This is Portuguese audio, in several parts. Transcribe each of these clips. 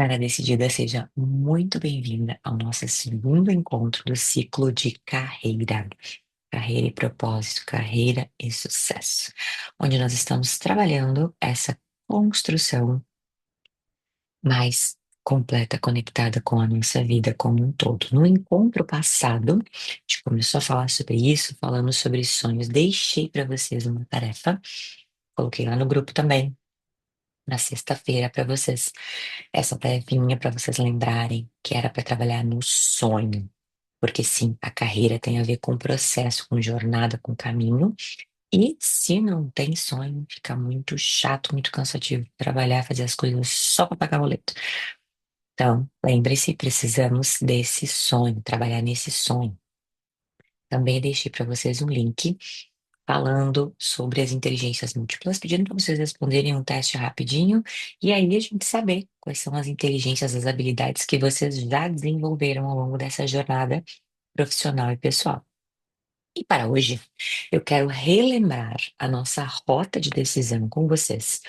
Cara decidida, seja muito bem-vinda ao nosso segundo encontro do ciclo de carreira. Carreira e propósito, carreira e sucesso, onde nós estamos trabalhando essa construção mais completa, conectada com a nossa vida como um todo. No encontro passado, a gente começou a falar sobre isso, falando sobre sonhos. Deixei para vocês uma tarefa, coloquei lá no grupo também, na sexta-feira, para vocês. Essa tarefinha para vocês lembrarem que era para trabalhar no sonho. Porque sim, a carreira tem a ver com processo, com jornada, com caminho. E se não tem sonho, fica muito chato, muito cansativo trabalhar, fazer as coisas só para pagar boleto. Então, lembre-se, precisamos desse sonho, trabalhar nesse sonho. Também deixei para vocês um link falando sobre as inteligências múltiplas, pedindo para vocês responderem um teste rapidinho e aí a gente saber quais são as inteligências, as habilidades que vocês já desenvolveram ao longo dessa jornada profissional e pessoal. E para hoje, eu quero relembrar a nossa rota de decisão com vocês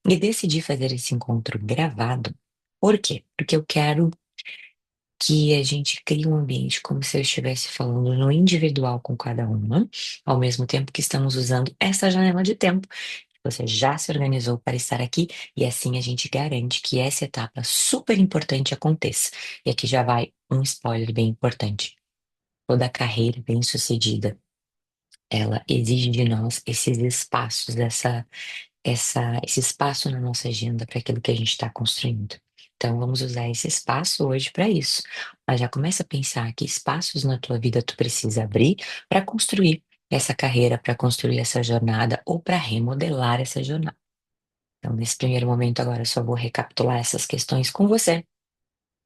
e decidi fazer esse encontro gravado. Por quê? Porque eu quero que a gente crie um ambiente como se eu estivesse falando no individual com cada uma, ao mesmo tempo que estamos usando essa janela de tempo. Você já se organizou para estar aqui e assim a gente garante que essa etapa super importante aconteça. E aqui já vai um spoiler bem importante. Toda carreira bem-sucedida, ela exige de nós esses espaços, esse espaço na nossa agenda para aquilo que a gente está construindo. Então, vamos usar esse espaço hoje para isso. Mas já começa a pensar que espaços na tua vida tu precisa abrir para construir essa carreira, para construir essa jornada ou para remodelar essa jornada. Então, nesse primeiro momento, agora eu só vou recapitular essas questões com você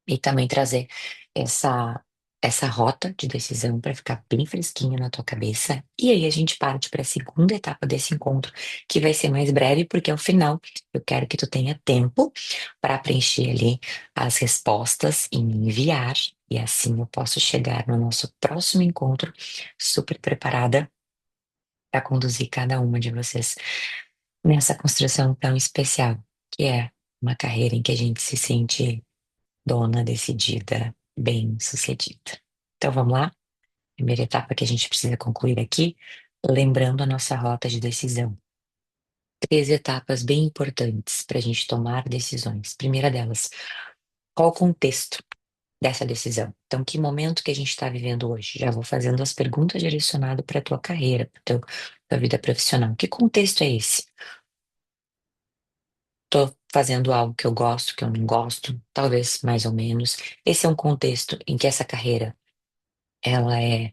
e também trazer essa essa rota de decisão para ficar bem fresquinha na tua cabeça. E aí a gente parte para a segunda etapa desse encontro, que vai ser mais breve, porque ao final eu quero que tu tenha tempo para preencher ali as respostas e me enviar, e assim eu posso chegar no nosso próximo encontro super preparada para conduzir cada uma de vocês nessa construção tão especial, que é uma carreira em que a gente se sente dona, decidida, bem-sucedida. Então vamos lá? Primeira etapa que a gente precisa concluir aqui, lembrando a nossa rota de decisão. Três etapas bem importantes para a gente tomar decisões. Primeira delas, qual o contexto dessa decisão? Então, que momento que a gente está vivendo hoje? Já vou fazendo as perguntas direcionadas para a tua carreira, para tua vida profissional. Que contexto é esse? Estou fazendo algo que eu gosto, que eu não gosto, talvez mais ou menos. Esse é um contexto em que essa carreira ela é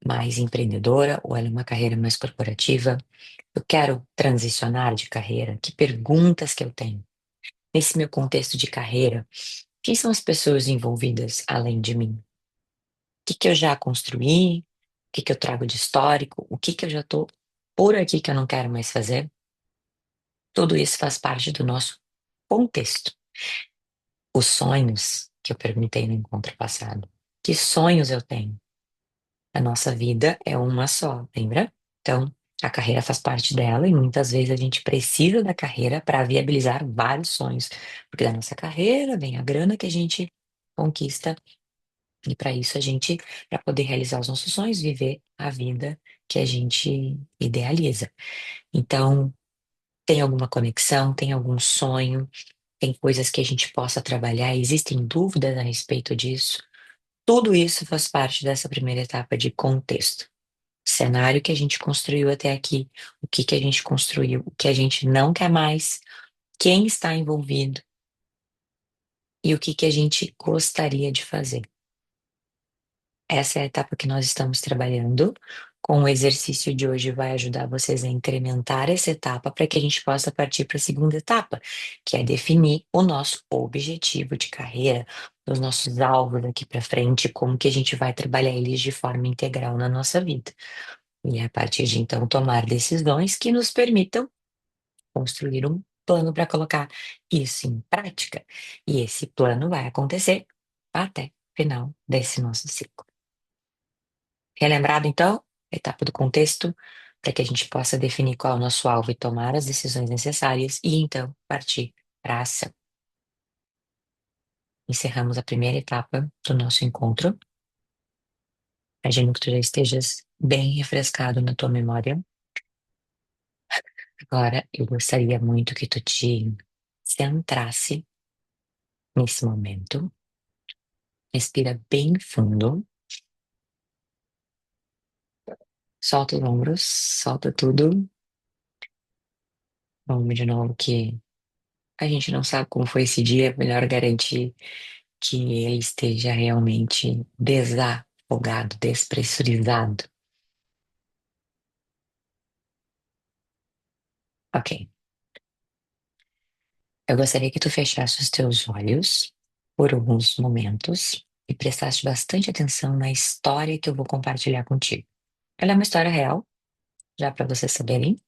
mais empreendedora ou ela é uma carreira mais corporativa? Eu quero transicionar de carreira? Que perguntas que eu tenho? Nesse meu contexto de carreira, quem são as pessoas envolvidas além de mim? O que que eu já construí? O que que eu trago de histórico? O que que eu já estou por aqui que eu não quero mais fazer? Tudo isso faz parte do nosso contexto. Os sonhos que eu perguntei no encontro passado. Que sonhos eu tenho? A nossa vida é uma só, lembra? Então, a carreira faz parte dela e muitas vezes a gente precisa da carreira para viabilizar vários sonhos, porque da nossa carreira vem a grana que a gente conquista e para isso a gente, para poder realizar os nossos sonhos, viver a vida que a gente idealiza. Então, tem alguma conexão, tem algum sonho, tem coisas que a gente possa trabalhar, existem dúvidas a respeito disso? Tudo isso faz parte dessa primeira etapa de contexto. Cenário que a gente construiu até aqui, o que que a gente construiu, o que a gente não quer mais, quem está envolvido e o que que a gente gostaria de fazer. Essa é a etapa que nós estamos trabalhando. Com o exercício de hoje vai ajudar vocês a incrementar essa etapa para que a gente possa partir para a segunda etapa, que é definir o nosso objetivo de carreira, os nossos alvos daqui para frente, como que a gente vai trabalhar eles de forma integral na nossa vida. E a partir de então tomar decisões que nos permitam construir um plano para colocar isso em prática. E esse plano vai acontecer até o final desse nosso ciclo. Relembrado então, a etapa do contexto, para que a gente possa definir qual é o nosso alvo e tomar as decisões necessárias e então partir para a ação. Encerramos a primeira etapa do nosso encontro. Imagino que tu já estejas bem refrescado na tua memória. Agora, eu gostaria muito que tu te centrasse nesse momento. Respira bem fundo. Solta os ombros, solta tudo. Vamos de novo que a gente não sabe como foi esse dia. É melhor garantir que ele esteja realmente desafogado, despressurizado. Ok. Eu gostaria que tu fechasse os teus olhos por alguns momentos e prestasse bastante atenção na história que eu vou compartilhar contigo. Ela é uma história real, já para vocês saberem.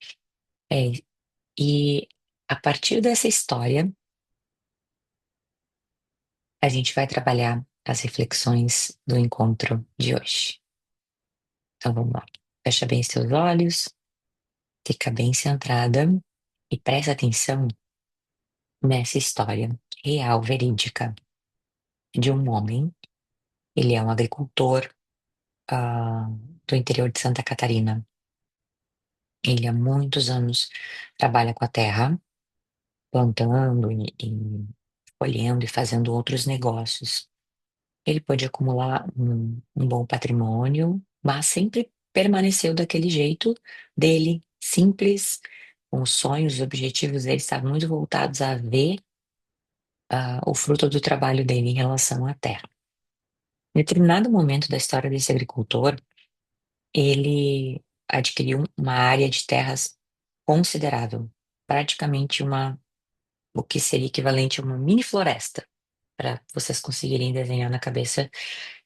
É, e a partir dessa história, a gente vai trabalhar as reflexões do encontro de hoje. Então vamos lá. Fecha bem os teus olhos, fica bem centrada e presta atenção nessa história real, verídica, de um homem. Ele é um agricultor, ah, do interior de Santa Catarina. Ele há muitos anos trabalha com a terra, plantando e colhendo e fazendo outros negócios. Ele pôde acumular um bom patrimônio, mas sempre permaneceu daquele jeito dele, simples, com os sonhos, os objetivos dele estavam muito voltados a ver o fruto do trabalho dele em relação à terra. Em determinado momento da história desse agricultor, ele adquiriu uma área de terras considerável, praticamente o que seria equivalente a uma mini floresta, para vocês conseguirem desenhar na cabeça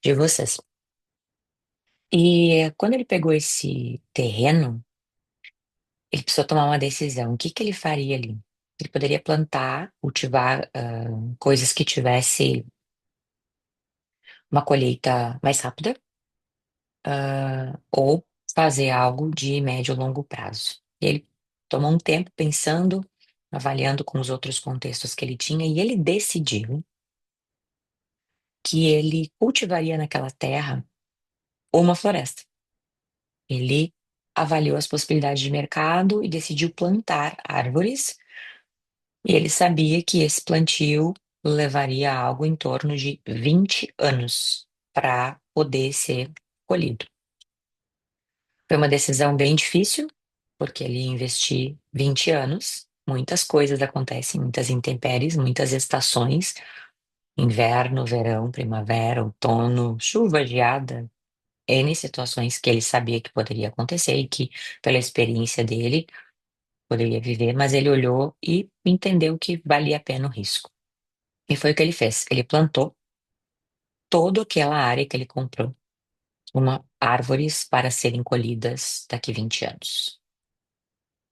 de vocês. E quando ele pegou esse terreno, ele precisou tomar uma decisão. O que que ele faria ali? Ele poderia plantar, cultivar coisas que tivesse uma colheita mais rápida, ou fazer algo de médio e longo prazo. E ele tomou um tempo pensando, avaliando com os outros contextos que ele tinha, e ele decidiu que ele cultivaria naquela terra uma floresta. Ele avaliou as possibilidades de mercado e decidiu plantar árvores, e ele sabia que esse plantio levaria algo em torno de 20 anos para poder ser colhido. Foi uma decisão bem difícil, porque ele ia investir 20 anos. Muitas coisas acontecem, muitas intempéries, muitas estações, inverno, verão, primavera, outono, chuva, geada, N situações que ele sabia que poderia acontecer e que, pela experiência dele, poderia viver, mas ele olhou e entendeu que valia a pena o risco. E foi o que ele fez. Ele plantou toda aquela área que ele comprou, uma árvores para serem colhidas daqui 20 anos.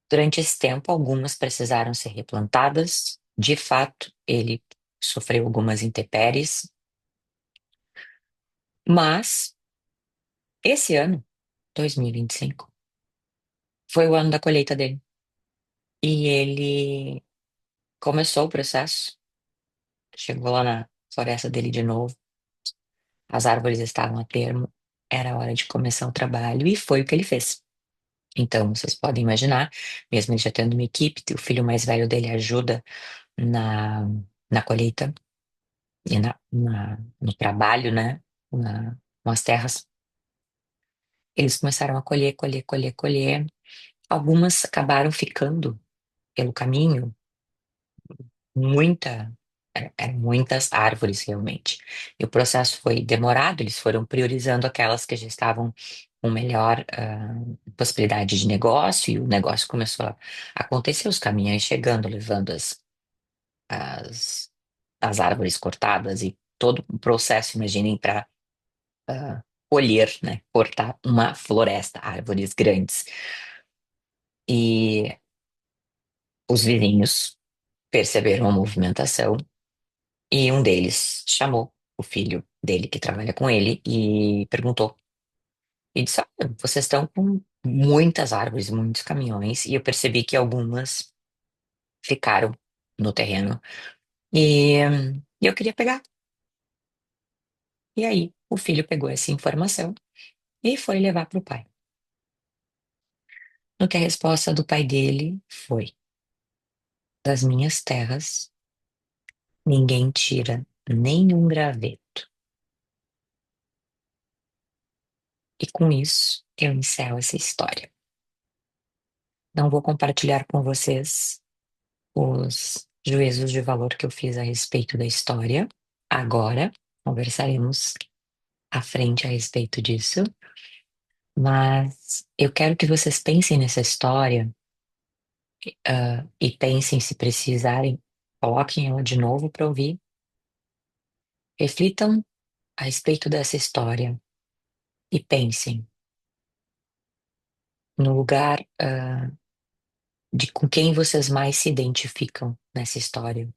Durante esse tempo, algumas precisaram ser replantadas. De fato, ele sofreu algumas intempéries, mas esse ano, 2025, foi o ano da colheita dele. E ele começou o processo, chegou lá na floresta dele de novo, as árvores estavam a termo, era hora de começar o trabalho e foi o que ele fez. Então, vocês podem imaginar, mesmo ele já tendo uma equipe, o filho mais velho dele ajuda na, na colheita e no trabalho, né? Com as terras. Eles começaram a colher, colher, colher, colher. Algumas acabaram ficando pelo caminho, muita, eram muitas árvores realmente. E o processo foi demorado, eles foram priorizando aquelas que já estavam com melhor possibilidade de negócio, e o negócio começou a acontecer, os caminhões chegando, levando as, as árvores cortadas e todo o processo, imaginem, para colher, né, cortar uma floresta, árvores grandes. E os vizinhos perceberam a movimentação e um deles chamou o filho dele que trabalha com ele e perguntou. E disse: "Olha, vocês estão com muitas árvores, muitos caminhões, e eu percebi que algumas ficaram no terreno. E eu queria pegar. E aí, o filho pegou essa informação e foi levar para o pai. No que a resposta do pai dele foi: das minhas terras, ninguém tira nenhum graveto. E com isso, eu encerro essa história. Não vou compartilhar com vocês os juízos de valor que eu fiz a respeito da história. Agora, conversaremos à frente a respeito disso. Mas eu quero que vocês pensem nessa história, e pensem se precisarem, coloquem ela de novo para ouvir. Reflitam a respeito dessa história e pensem no lugar, de com quem vocês mais se identificam nessa história.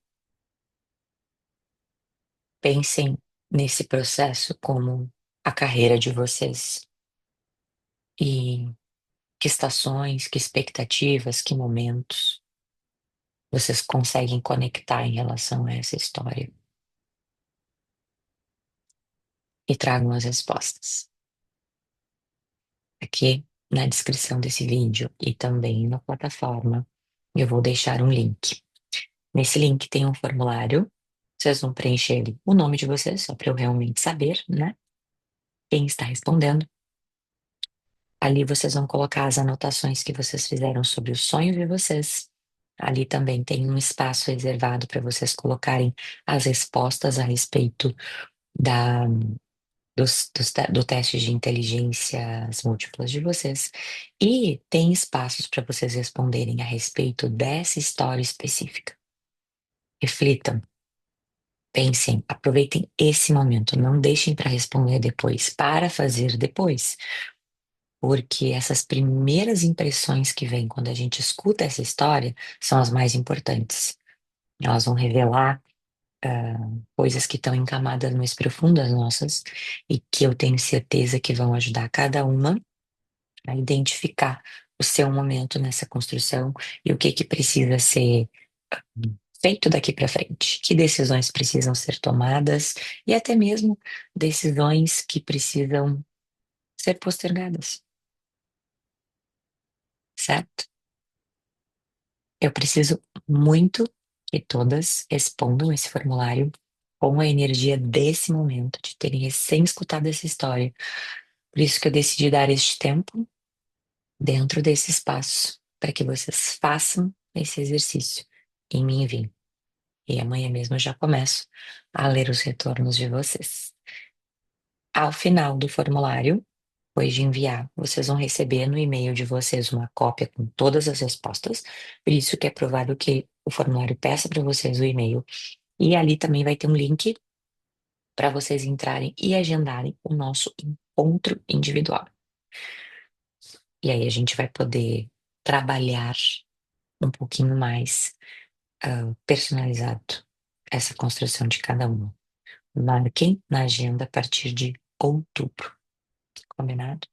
Pensem nesse processo como a carreira de vocês e que estações, que expectativas, que momentos vocês conseguem conectar em relação a essa história e tragam as respostas. Aqui na descrição desse vídeo e também na plataforma, eu vou deixar um link. Nesse link tem um formulário. Vocês vão preencher ali o nome de vocês, só para eu realmente saber, né? Quem está respondendo. Ali vocês vão colocar as anotações que vocês fizeram sobre o sonho de vocês. Ali também tem um espaço reservado para vocês colocarem as respostas a respeito da, do teste de inteligências múltiplas de vocês. E tem espaços para vocês responderem a respeito dessa história específica. Reflitam. Pensem, aproveitem esse momento, não deixem para responder depois, para fazer depois, porque essas primeiras impressões que vêm quando a gente escuta essa história são as mais importantes. Elas vão revelar coisas que estão encamadas mais profundas nossas e que eu tenho certeza que vão ajudar cada uma a identificar o seu momento nessa construção e o que que precisa ser feito daqui para frente, que decisões precisam ser tomadas e até mesmo decisões que precisam ser postergadas, certo? Eu preciso muito que todas respondam esse formulário com a energia desse momento, de terem recém escutado essa história. Por isso que eu decidi dar este tempo dentro desse espaço, para que vocês façam esse exercício e me enviem. E amanhã mesmo eu já começo a ler os retornos de vocês. Ao final do formulário, depois de enviar, vocês vão receber no e-mail de vocês uma cópia com todas as respostas. Por isso que é provável que o formulário peça para vocês o e-mail. E ali também vai ter um link para vocês entrarem e agendarem o nosso encontro individual. E aí a gente vai poder trabalhar um pouquinho mais personalizado essa construção de cada uma. Marquem na agenda a partir de outubro, combinado?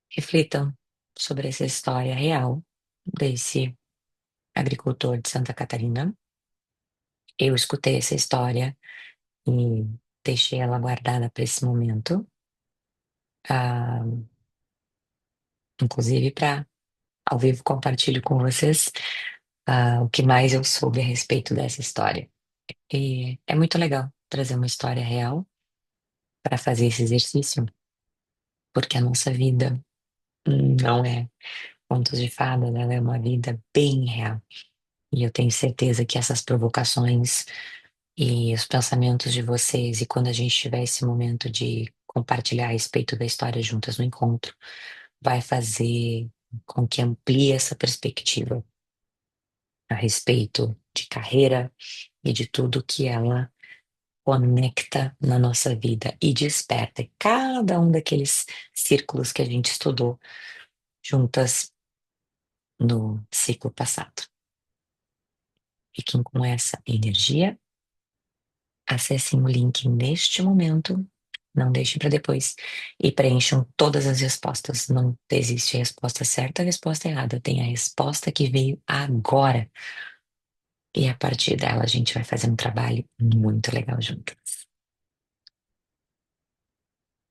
Reflitam sobre essa história real desse agricultor de Santa Catarina. Eu escutei essa história e deixei ela guardada para esse momento, ah, inclusive para ao vivo compartilho com vocês o que mais eu soube a respeito dessa história. E é muito legal trazer uma história real para fazer esse exercício, porque a nossa vida não é contos de fadas, ela é uma vida bem real. E eu tenho certeza que essas provocações e os pensamentos de vocês, e quando a gente tiver esse momento de compartilhar a respeito da história juntas no encontro, vai fazer com que amplie essa perspectiva a respeito de carreira e de tudo que ela conecta na nossa vida e desperta cada um daqueles círculos que a gente estudou juntas no ciclo passado. Fiquem com essa energia. Acessem o link neste momento, não deixem para depois, e preencham todas as respostas. Não existe a resposta certa, a resposta errada. Tem a resposta que veio agora. e a partir dela a gente vai fazer um trabalho muito legal juntas.